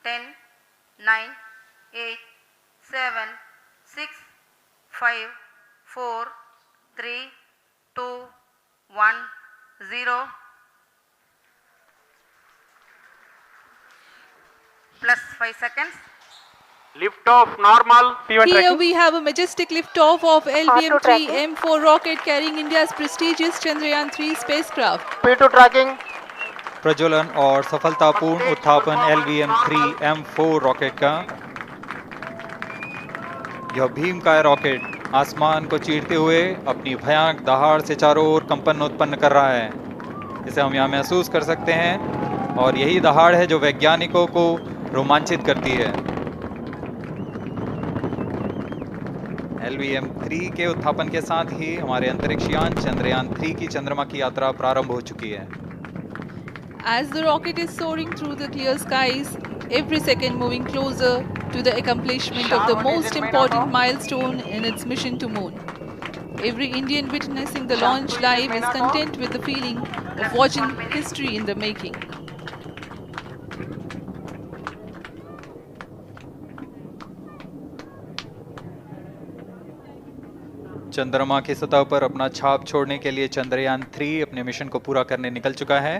10, 9, 8, 7, 6, 5, 4, 3, 2, 1, 0. Plus 5 seconds. Lift off normal. Here we have a majestic liftoff of LVM-3 M4 rocket carrying India's prestigious Chandrayaan-3 spacecraft. P2 tracking. प्रज्वलन और सफलतापूर्ण उत्थापन LVM-3 M4 rocket का। यह भीमकाय rocket आसमान को चीरते हुए अपनी भयानक दहाड़ से चारों ओर कंपन उत्पन्न कर रहा है। इसे हम यहाँ महसूस कर सकते हैं और यही दहाड़ है जो वैज्ञानिकों को रोमांचित करती है। LVM-3 के उत्थापन के साथ ही हमारे अंतरिक्ष यान चंद्रयान-3 की चंद्रमा की यात्रा प्रारंभ हो चुकी है। As the rocket is soaring through the clear skies, every second moving closer to the accomplishment of the most important milestone in its mission to moon. Every Indian witnessing the launch live is content with the feeling of watching history in the making. चंद्रमा की सतह पर अपना छाप छोड़ने के लिए चंद्रयान-3 अपने मिशन को पूरा करने निकल चुका है।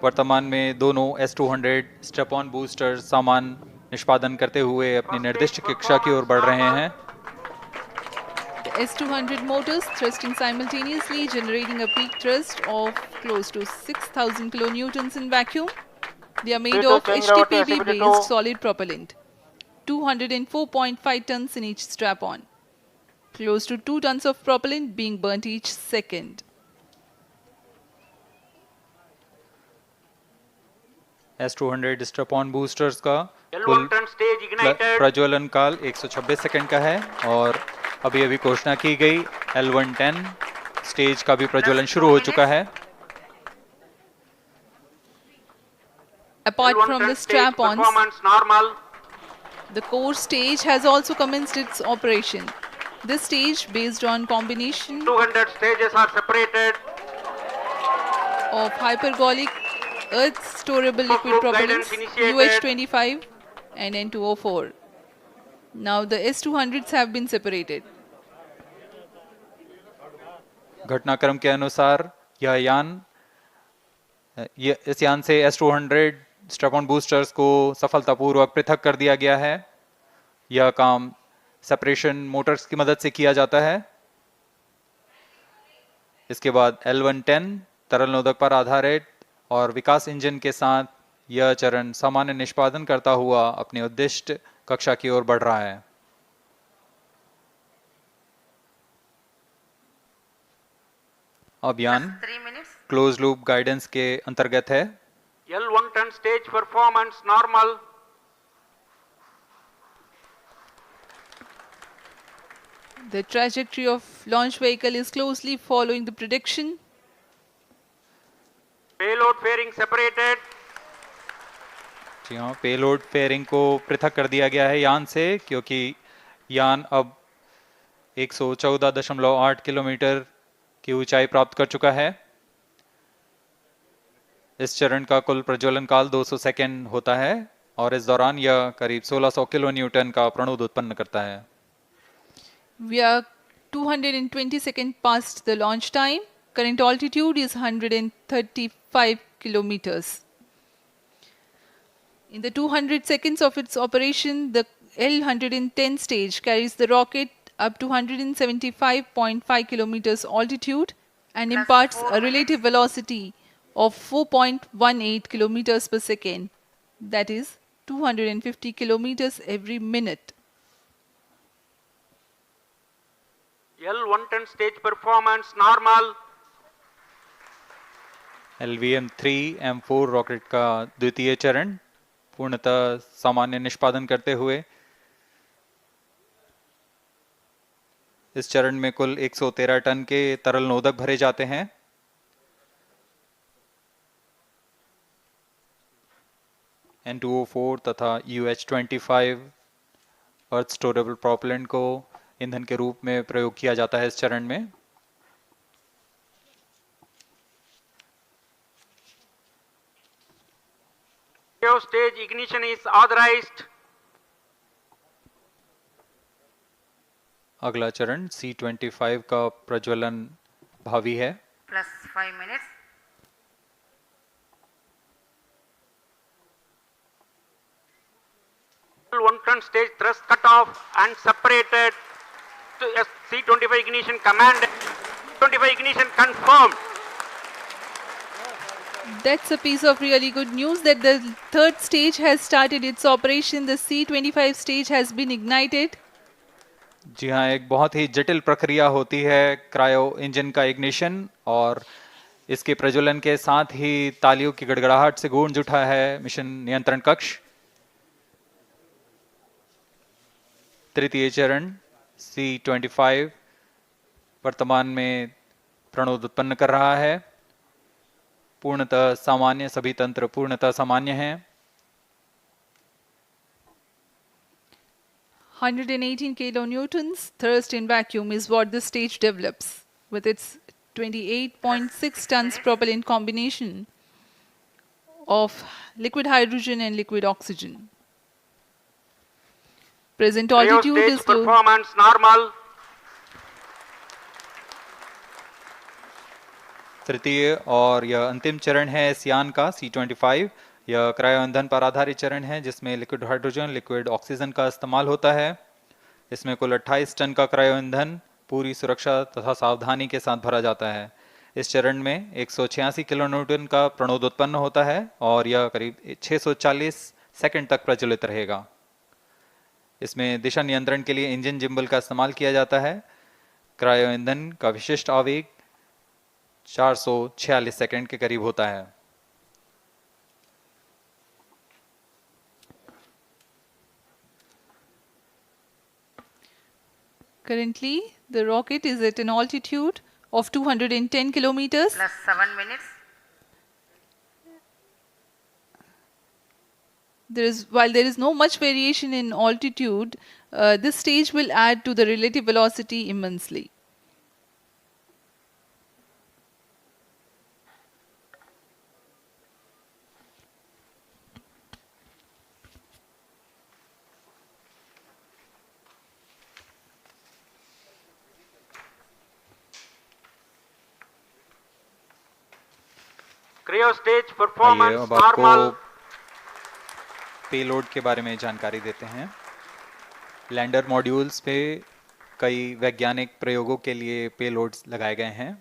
वर्तमान में दोनों S-200 स्टेप-ऑन बूस्टर सामान निष्पादन करते हुए अपनी निर्दिष्ट कक्षा की ओर बढ़ रहे हैं। The S-200 motors thrusting simultaneously, generating a peak thrust of close to 6,000 kilonewtons in vacuum. They are made of HTPB-based solid propellant, 204.5 tons in each strap-on, close to 2 tons of propellant being burnt each second. S-200 step-on boosters का कुल प्रज्वलन काल 126 second का है और अभी अभी घोषणा की गई L110 स्टेज का भी प्रज्वलन शुरू हो चुका है। Apart from the strap-ons, the core stage has also commenced its operation. This stage, based on combination 200 stages are separated of hypergolic earth storable liquid propellants UH-25 and N2O4. Now the S-200s have been separated. घटनाक्रम के अनुसार यह यान इस यान से S-200 step-on boosters को सफलतापूर्वक पृथक कर दिया गया है। यह काम सेपरेशन मोटर्स की मदद से किया जाता है। इसके बाद L110 तरल नोदक पर आधारित और विकास इंजन के साथ यह चरण सामान्य निष्पादन करता हुआ अपनी उद्दिष्ट कक्षा की ओर बढ़ रहा है। अब यान क्लोज लूप गाइडेंस के अंतर्गत है। L110 stage performance normal. The trajectory of launch vehicle is closely following the prediction. Payload fairing separated. जी हाँ, पेलोड फेयरिंग को पृथक कर दिया गया है यान से, क्योंकि यान अब 114.8 किलोमीटर की ऊंचाई प्राप्त कर चुका है। इस चरण का कुल प्रज्वलन काल 200 सेकेंड होता है और इस दौरान यह करीब 1600 किलो न्यूटन का प्रणोद उत्पन्न करता है। We are 220 seconds past the launch time. Current altitude is 135 kilometers. In the 200 seconds of its operation, the L110 stage carries the rocket up to 175.5 kilometers altitude and imparts a relative velocity of 4.18 kilometers per second, that is 250 kilometers every minute. L110 stage performance normal. LVM-3 M4 rocket का द्वितीय चरण पूर्णतः सामान्य निष्पादन करते हुए इस चरण में कुल 113 टन के तरल नोदक भरे जाते हैं। N2O4 तथा UH-25 अर्थ स्टोरेबल प्रोपेलेंट को ईंधन के रूप में प्रयोग किया जाता है इस चरण में। Cryo stage ignition is authorized. अगला चरण C25 का प्रज्वलन भावी है। plus 5 minutes. L110 stage thrust cut off and separated to C25 ignition command. 25 ignition confirmed. That's a piece of really good news that the third stage has started its operation. The C25 stage has been ignited. जी हाँ, एक बहुत ही जटिल प्रक्रिया होती है cryo engine का ignition, और इसके प्रज्वलन के साथ ही तालियों की गड़गड़ाहट से गूंज उठा है मिशन नियंत्रण कक्ष। तृतीय चरण C25 वर्तमान में प्रणोद उत्पन्न कर रहा है। पूर्णतः सामान्य, सभी तंत्र पूर्णतः सामान्य हैं। 118 kilonewtons thrust in vacuum is what the stage develops with its 28.6 tons propellant combination of liquid hydrogen and liquid oxygen. Present Cryo altitude stage is close. performance normal. तृतीय और यह अंतिम चरण है इस यान का C25। यह क्रायो ईंधन पर आधारित चरण है जिसमें लिक्विड हाइड्रोजन, लिक्विड ऑक्सीजन का इस्तेमाल होता है। इसमें कुल 28 टन का क्रायो ईंधन पूरी सुरक्षा तथा सावधानी के साथ भरा जाता है। इस चरण में 186 किलोन्यूटन का प्रणोद उत्पन्न होता है और यह करीब 640 सेकंड तक प्रज्वलित रहेगा। इसमें दिशा नियंत्रण के लिए इंजन जिम्बल का इस्तेमाल किया जाता है। क्रायो ईंधन का विशिष्ट आवेग 446 सेकंड के करीब होता है। Currently, the rocket is at an altitude of 210 kilometers. Plus 7 minutes. While there is no much variation in altitude, this stage will add to the relative velocity immensely. Cryo stage आइए performance अब आपको normal. Payload के बारे में जानकारी देते हैं। Lander modules पे कई वैज्ञानिक प्रयोगों के लिए पेलोड्स लगाए गए हैं।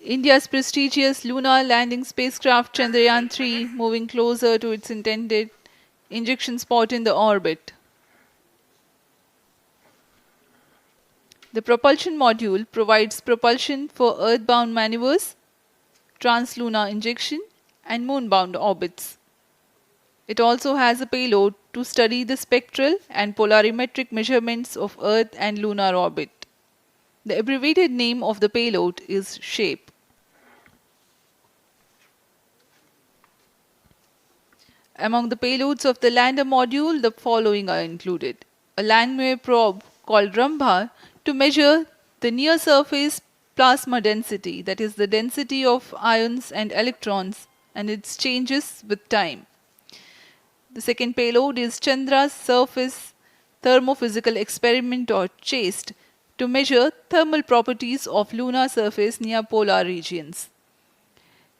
India's prestigious lunar landing spacecraft Chandrayaan-3 moving closer to its intended injection spot in the orbit. The propulsion module provides propulsion for earthbound maneuvers, translunar injection, and moonbound orbits. It also has a payload to study the spectral and polarimetric measurements of Earth and lunar orbit. The abbreviated name of the payload is SHAPE. Among the payloads of the lander module, the following are included. A Langmuir probe called Rambha to measure the near-surface plasma density, that is the density of ions and electrons, and its changes with time. The second payload is Chandra's Surface Thermophysical Experiment, or CHASTE, to measure thermal properties of lunar surface near polar regions.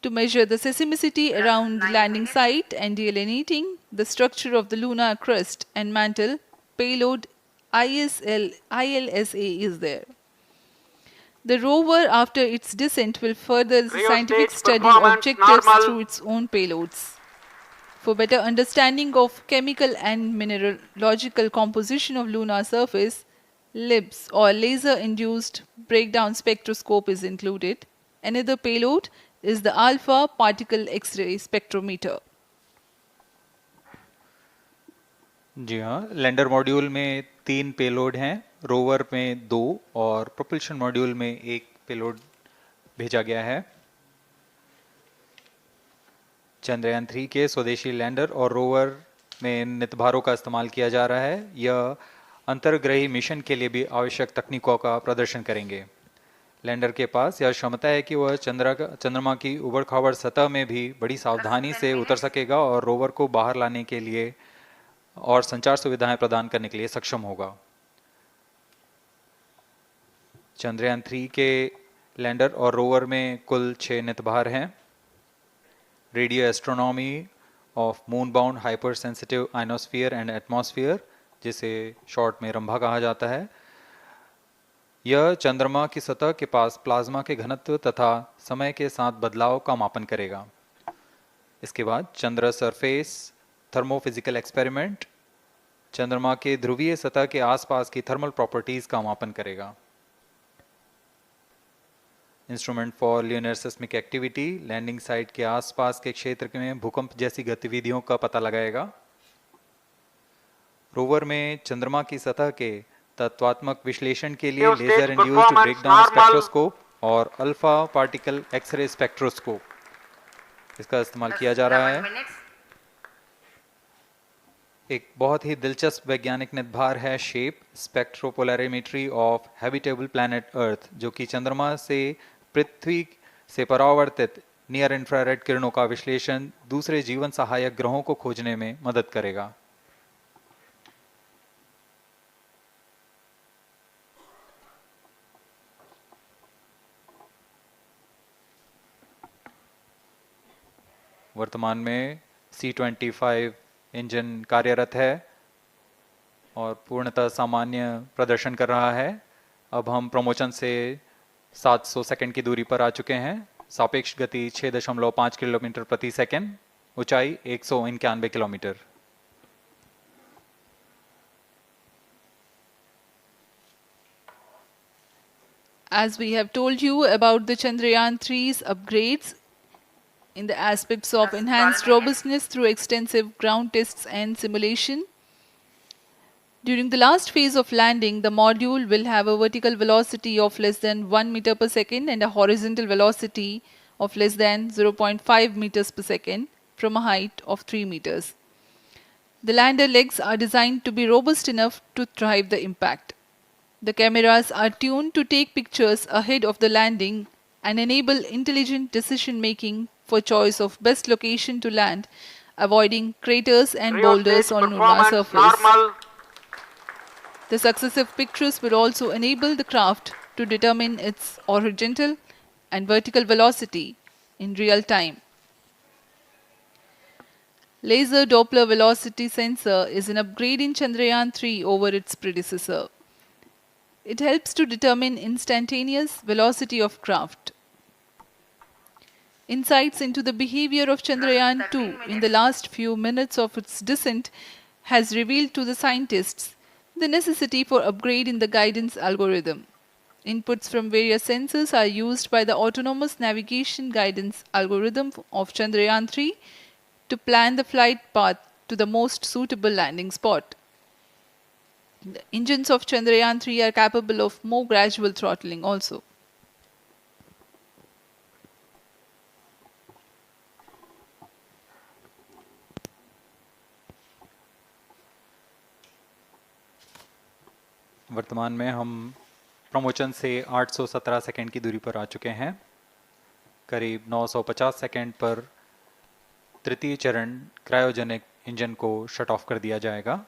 To measure the seismicity around the landing site and delineating the structure of the lunar crust and mantle, payload ILSA is there. The rover, after its descent, will further the Cryo scientific stage study performance objectives normal. through its own payloads. For better understanding of chemical and mineralogical composition of lunar surface, LIBS, or laser-induced breakdown spectroscope, is included. Another payload is the alpha particle X-ray spectrometer. जी हाँ, lander module में 3 payload हैं, rover में 2 और propulsion module में 1 payload भेजा गया है। चंद्रयान 3 के स्वदेशी लैंडर और रोवर में नितभारों का इस्तेमाल किया जा रहा है। यह अंतर्ग्रही मिशन के लिए भी आवश्यक तकनीकों का प्रदर्शन करेंगे। लैंडर के पास यह क्षमता है कि वह चंद्रमा की उबड़-खाबड़ सतह में भी बड़ी सावधानी से उतर सकेगा और रोवर को बाहर लाने के लिए और संचार सुविधाएं प्रदान करने के लिए सक्षम होगा। चंद्रयान 3 के लैंडर और रोवर में कुल 6 नितभार हैं। Radio astronomy of moon bound hyper sensitive ionosphere and atmosphere, जिसे शॉर्ट में रंभा कहा जाता है, यह चंद्रमा की सतह के पास प्लाज्मा के घनत्व तथा समय के साथ बदलाव का मापन करेगा। इसके बाद चंद्र सरफेस थर्मोफिजिकल एक्सपेरिमेंट चंद्रमा के ध्रुवीय सतह के आसपास की थर्मल प्रॉपर्टीज का मापन करेगा। Instrument for lunar seismic activity landing site के आसपास के क्षेत्र में भूकंप जैसी गतिविधियों का पता लगाएगा। रोवर में चंद्रमा की सतह के तत्वात्मक विश्लेषण के लिए लेजर इंड्यूस्ड ब्रेकडाउन स्पेक्ट्रोस्कोप और अल्फा पार्टिकल एक्सरे स्पेक्ट्रोस्कोप इसका इस्तेमाल किया जा रहा है। एक बहुत ही दिलचस्प वैज्ञानिक नितभार है shape स्पेक्ट्रोपोलैरिमेट्री of habitable planet earth, जो कि चंद्रमा से पृथ्वी से परावर्तित नियर इंफ्रारेड किरणों का विश्लेषण दूसरे जीवन सहायक ग्रहों को खोजने में मदद करेगा। वर्तमान में C-25 इंजन कार्यरत है और पूर्णतः सामान्य प्रदर्शन कर रहा है। अब हम प्रमोशन से 700 सेकंड की दूरी पर आ चुके हैं। सापेक्ष गति 6.5 किलोमीटर प्रति सेकंड, ऊंचाई 191 kilometre. As we have told you about the Chandrayaan 3's upgrades in the aspects of enhanced robustness through extensive ground tests and simulation, during the last phase of landing, the module will have a vertical velocity of less than 1 meter per second and a horizontal velocity of less than 0.5 meters per second from a height of 3 meters. The lander legs are designed to be robust enough to thrive the impact. The cameras are tuned to take pictures ahead of the landing and enable intelligent decision making for choice of best location to land, avoiding craters and boulders on lunar surface. Normal. The successive pictures will also enable the craft to determine its horizontal and vertical velocity in real time. Laser Doppler velocity sensor is an upgrade in Chandrayaan 3 over its predecessor. It helps to determine instantaneous velocity of craft. Insights into the behavior of Chandrayaan 2 in the last few minutes of its descent has revealed to the scientists the necessity for upgrade in the guidance algorithm. Inputs from various sensors are used by the autonomous navigation guidance algorithm of Chandrayaan 3 to plan the flight path to the most suitable landing spot. The engines of Chandrayaan 3 are capable of more gradual throttling also. वर्तमान में हम promotion से 817 second की दूरी पर आ चुके हैं। करीब 950 सेकंड पर तृतीय चरण क्रायोजेनिक इंजन को शट ऑफ कर दिया जाएगा।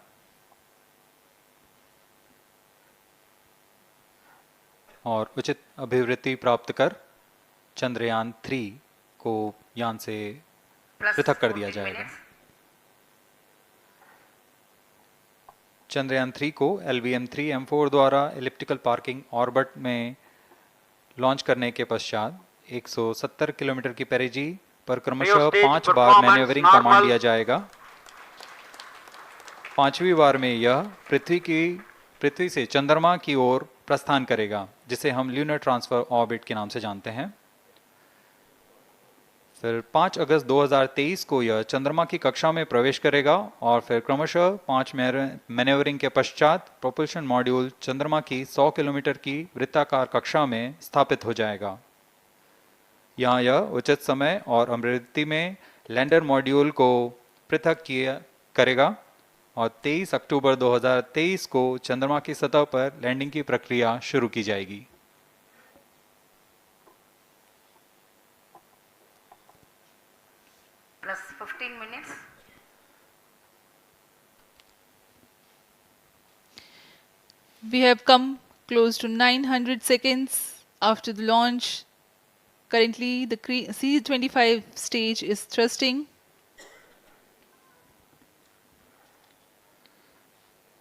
और उचित अभिवृद्धि प्राप्त कर चंद्रयान 3 को यान से पृथक कर दिया जाएगा। चंद्रयान 3 को LVM-3M4 द्वारा एलिप्टिकल पार्किंग ऑर्बिट में लॉन्च करने के पश्चात 170 किलोमीटर की पेरिजी पर क्रमशः 5 बार मैन्यूवरिंग कमांड दिया जाएगा। 5वीं बार में यह पृथ्वी से चंद्रमा की ओर प्रस्थान करेगा, जिसे हम ल्यूनर ट्रांसफर ऑर्बिट के नाम से जानते हैं। फिर 5 अगस्त 2023 को यह चंद्रमा की कक्षा में प्रवेश करेगा और फिर क्रमशः 5 मैन्यूवरिंग के पश्चात प्रोपल्शन मॉड्यूल चंद्रमा की 100 किलोमीटर की वृत्ताकार कक्षा में स्थापित हो जाएगा। यहाँ यह उचित समय और अभिवृद्धि में लैंडर मॉड्यूल को पृथक करेगा और 23 अक्टूबर 2023 को चंद्रमा की सतह पर लैंडिंग की प्रक्रिया शुरू की जाएगी। Plus 15 minutes. We have come close to 900 seconds after the launch. Currently, the C-25 stage is thrusting.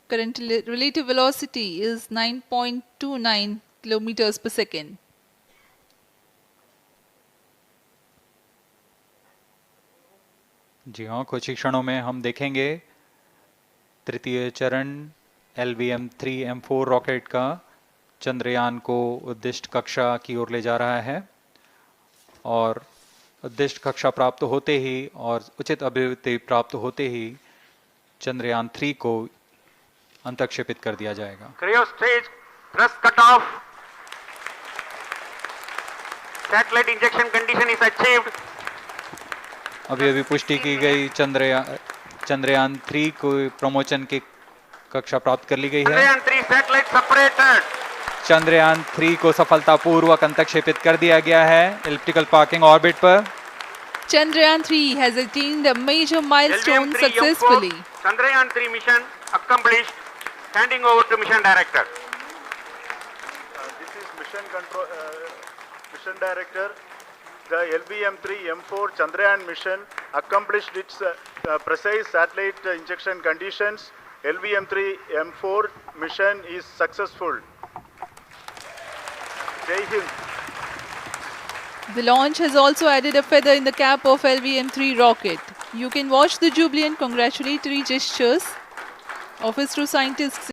Current relative velocity is 9.29 kilometers per second. जी हाँ, कुछ ही क्षणों में हम देखेंगे तृतीय चरण LVM-3M4 रॉकेट का चंद्रयान को उद्दिष्ट कक्षा की ओर ले जा रहा है और उद्दिष्ट कक्षा प्राप्त होते ही और उचित अभिवृद्धि प्राप्त होते ही चंद्रयान 3 को अंतक्षेपित कर दिया जाएगा। Cryo stage thrust cutoff. Satellite injection condition is achieved. अभी पुष्टि की गई चंद्रयान 3 को प्रमोशन की कक्षा प्राप्त कर ली गई है। Chandrayaan 3 satellite separated. चंद्रयान 3 को सफलतापूर्वक अंतक्षेपित कर दिया गया है एलिप्टिकल पार्किंग ऑर्बिट पर। Chandrayaan 3 has attained a major milestone LVM-3 successfully. Chandrayaan 3 mission accomplished. Handing over to mission director. This is mission director. The LVM-3M4 Chandrayaan mission accomplished its precise satellite injection conditions. LVM-3M4 mission is successful. Jai Hind. The launch has also added a feather in the cap of LVM-3 rocket. You can watch the jubilant congratulatory gestures of ISRO scientists